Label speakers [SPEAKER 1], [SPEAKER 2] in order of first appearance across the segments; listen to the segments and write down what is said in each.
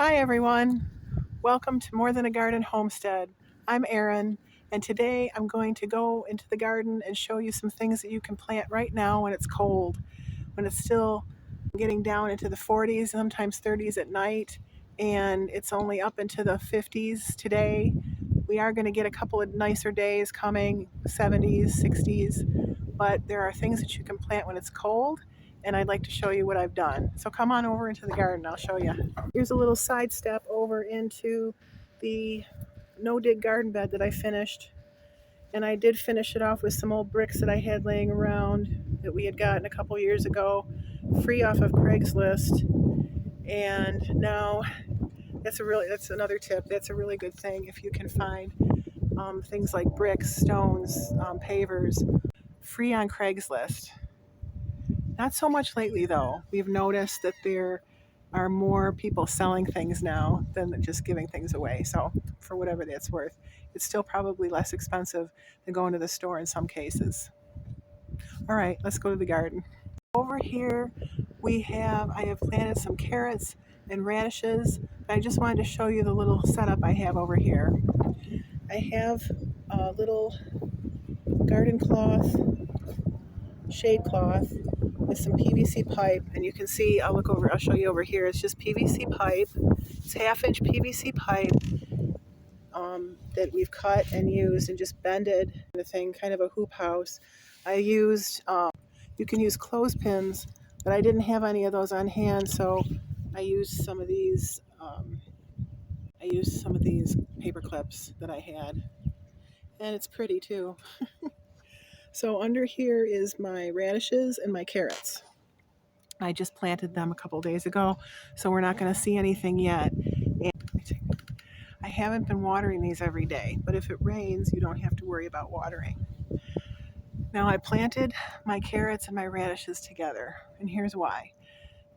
[SPEAKER 1] Hi everyone, welcome to More Than a Garden Homestead. I'm Erin, and today I'm going to go into the garden and show you some things that you can plant right now when it's cold, when it's still getting down into the 40s, sometimes 30s at night, and it's only up into the 50s today. We are going to get a couple of nicer days coming, 70s, 60s, but there are things that you can plant when it's cold, and I'd like to show you what I've done. So come on over into the garden, I'll show you. Here's a little side step over into the no-dig garden bed that I finished. And I did finish it off with some old bricks that I had laying around that we had gotten a couple years ago, free off of Craigslist. And now that's another tip. That's a really good thing if you can find things like bricks, stones, pavers, free on Craigslist. Not so much lately, though. We've noticed that there are more people selling things now than just giving things away. So, for whatever that's worth, it's still probably less expensive than going to the store in some cases. All right, let's go to the garden. Over here, I have planted some carrots and radishes. I just wanted to show you the little setup I have over here. I have a little garden cloth, shade cloth, with some PVC pipe, and you can see, I'll show you over here, it's just PVC pipe. It's half-inch PVC pipe that we've cut and used and just bended the thing, kind of a hoop house. You can use clothespins, but I didn't have any of those on hand, so I used some of these paper clips that I had, and it's pretty too. So under here is my radishes and my carrots. I just planted them a couple days ago, so we're not going to see anything yet. And I haven't been watering these every day, but if it rains, you don't have to worry about watering. Now I planted my carrots and my radishes together, and here's why.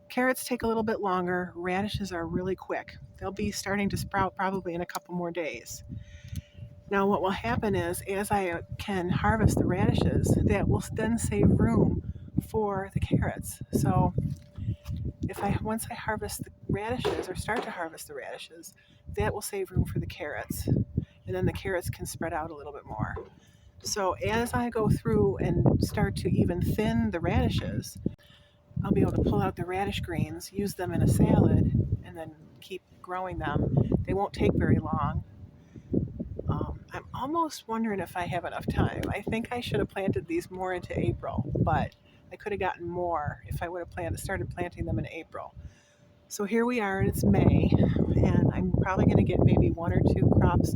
[SPEAKER 1] Carrots take a little bit longer, radishes are really quick. They'll be starting to sprout probably in a couple more days. Now what will happen is, as I can harvest the radishes, that will then save room for the carrots. So once I harvest the radishes or start to harvest the radishes, that will save room for the carrots. And then the carrots can spread out a little bit more. So as I go through and start to even thin the radishes, I'll be able to pull out the radish greens, use them in a salad, and then keep growing them. They won't take very long. I'm almost wondering if I have enough time. I think I should have planted these more into April, but I could have gotten more if I would have started planting them in April. So here we are, and it's May, and I'm probably going to get maybe one or two crops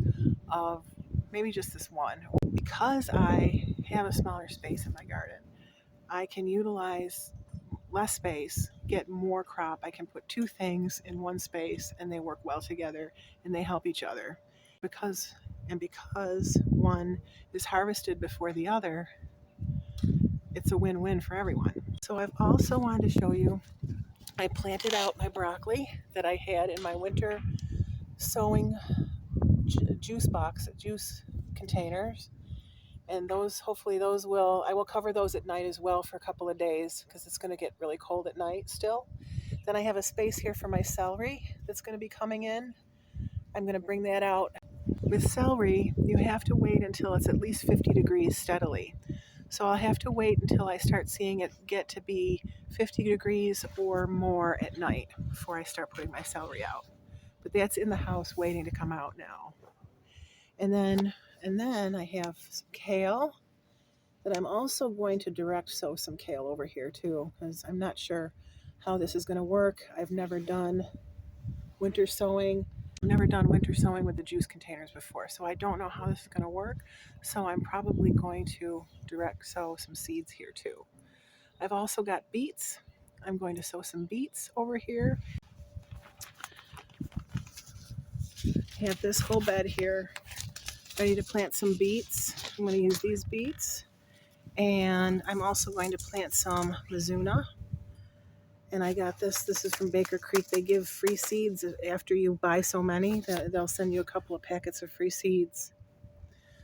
[SPEAKER 1] of maybe just this one. Because I have a smaller space in my garden, I can utilize less space, get more crop. I can put two things in one space, and they work well together, and they help each other. Because one is harvested before the other, it's a win-win for everyone. So I've also wanted to show you, I planted out my broccoli that I had in my winter sowing juice containers. And I will cover those at night as well for a couple of days because it's going to get really cold at night still. Then I have a space here for my celery that's going to be coming in. I'm going to bring that out. With celery, you have to wait until it's at least 50 degrees steadily. So I'll have to wait until I start seeing it get to be 50 degrees or more at night before I start putting my celery out. But that's in the house waiting to come out now. And then I have some kale that I'm also going to direct sow some kale over here too, because I'm not sure how this is going to work. I've never done winter sowing with the juice containers before, so I don't know how this is going to work. So I'm probably going to direct sow some seeds here too. I've also got beets. I'm going to sow some beets over here. I have this whole bed here ready to plant some beets. I'm going to use these beets. And I'm also going to plant some Mizuna. And I got this. This is from Baker Creek. They give free seeds after you buy so many. They'll send you a couple of packets of free seeds.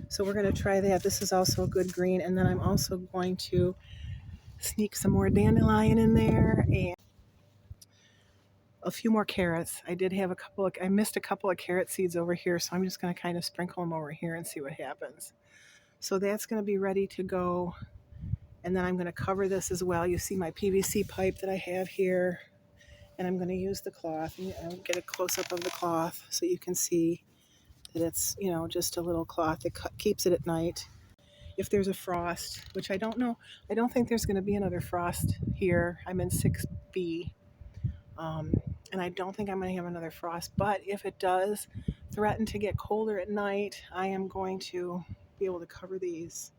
[SPEAKER 1] So we're going to try that. This is also a good green. And then I'm also going to sneak some more dandelion in there. And a few more carrots. I did have I missed a couple of carrot seeds over here, so I'm just going to kind of sprinkle them over here and see what happens. So that's going to be ready to go. And then I'm going to cover this as well. You see my PVC pipe that I have here. And I'm going to use the cloth. I'll get a close-up of the cloth so you can see that it's, just a little cloth that keeps it at night. If there's a frost, which I don't know, I don't think there's going to be another frost here. I'm in 6B. Um, and I don't think I'm going to have another frost. But if it does threaten to get colder at night, I am going to be able to cover these.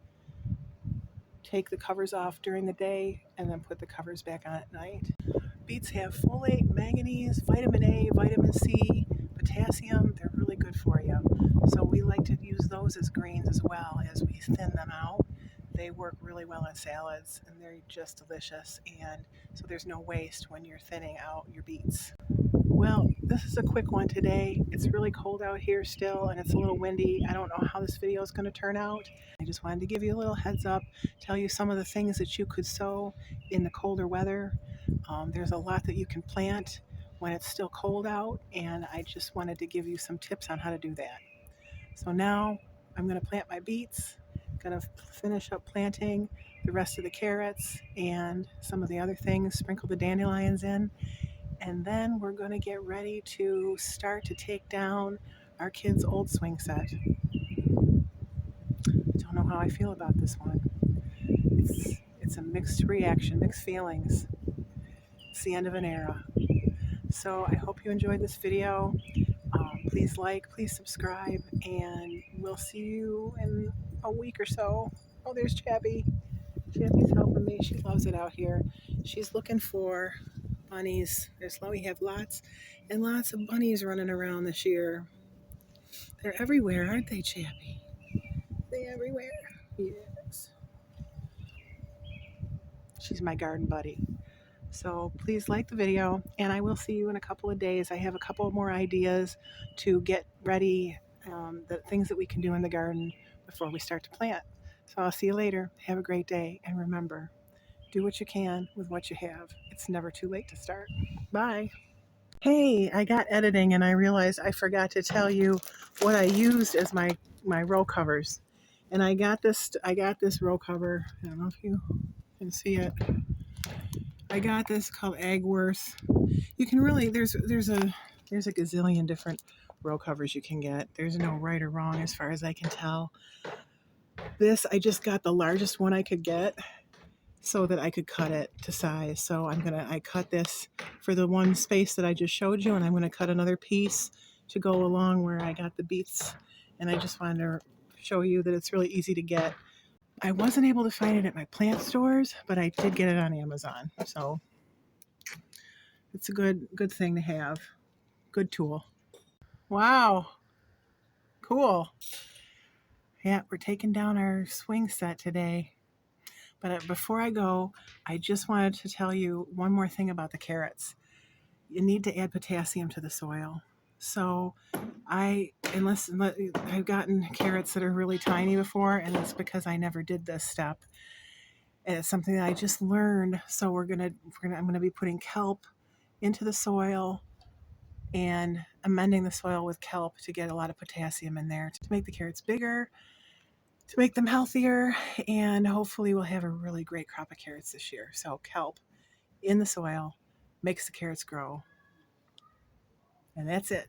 [SPEAKER 1] Take the covers off during the day and then put the covers back on at night. Beets have folate, manganese, vitamin A, vitamin C, potassium. They're really good for you. So we like to use those as greens as well as we thin them out. They work really well in salads and they're just delicious. And so there's no waste when you're thinning out your beets. Well, this is a quick one today. It's really cold out here still and it's a little windy. I don't know how this video is going to turn out. I just wanted to give you a little heads up, tell you some of the things that you could sow in the colder weather. There's a lot that you can plant when it's still cold out, and I just wanted to give you some tips on how to do that. So now I'm going to plant my beets, going to finish up planting the rest of the carrots and some of the other things, sprinkle the dandelions in, and then we're going to get ready to start to take down our kids' old swing set. I don't know how I feel about this one. It's a mixed reaction, mixed feelings. It's the end of an era. So I hope you enjoyed this video. Please like, please subscribe, and we'll see you in a week or so. Oh, there's Chappie. Chappie's helping me. She loves it out here. She's looking for bunnies. We have lots and lots of bunnies running around this year. They're everywhere, aren't they, Chappie? They everywhere. Yes. She's my garden buddy. So please like the video, and I will see you in a couple of days. I have a couple more ideas to get ready, the things that we can do in the garden before we start to plant. So I'll see you later. Have a great day, and remember, do what you can with what you have. It's never too late to start. Bye. Hey, I got editing and I realized I forgot to tell you what I used as my row covers. And I got this row cover. I don't know if you can see it. I got this called Agworth. You can really there's a gazillion different row covers you can get. There's no right or wrong as far as I can tell. This I just got the largest one I could get so that I could cut it to size. So I cut this for the one space that I just showed you, and I'm gonna cut another piece to go along where I got the beets. And I just wanted to show you that it's really easy to get. I wasn't able to find it at my plant stores, but I did get it on Amazon. So it's a good thing to have. Good tool. Wow. Cool. Yeah, we're taking down our swing set today. But before I go, I just wanted to tell you one more thing about the carrots. You need to add potassium to the soil. So I've gotten carrots that are really tiny before, and it's because I never did this step. And it's something that I just learned. So I'm gonna be putting kelp into the soil and amending the soil with kelp to get a lot of potassium in there to make the carrots bigger, to make them healthier, and hopefully we'll have a really great crop of carrots this year. So kelp in the soil makes the carrots grow. And that's it.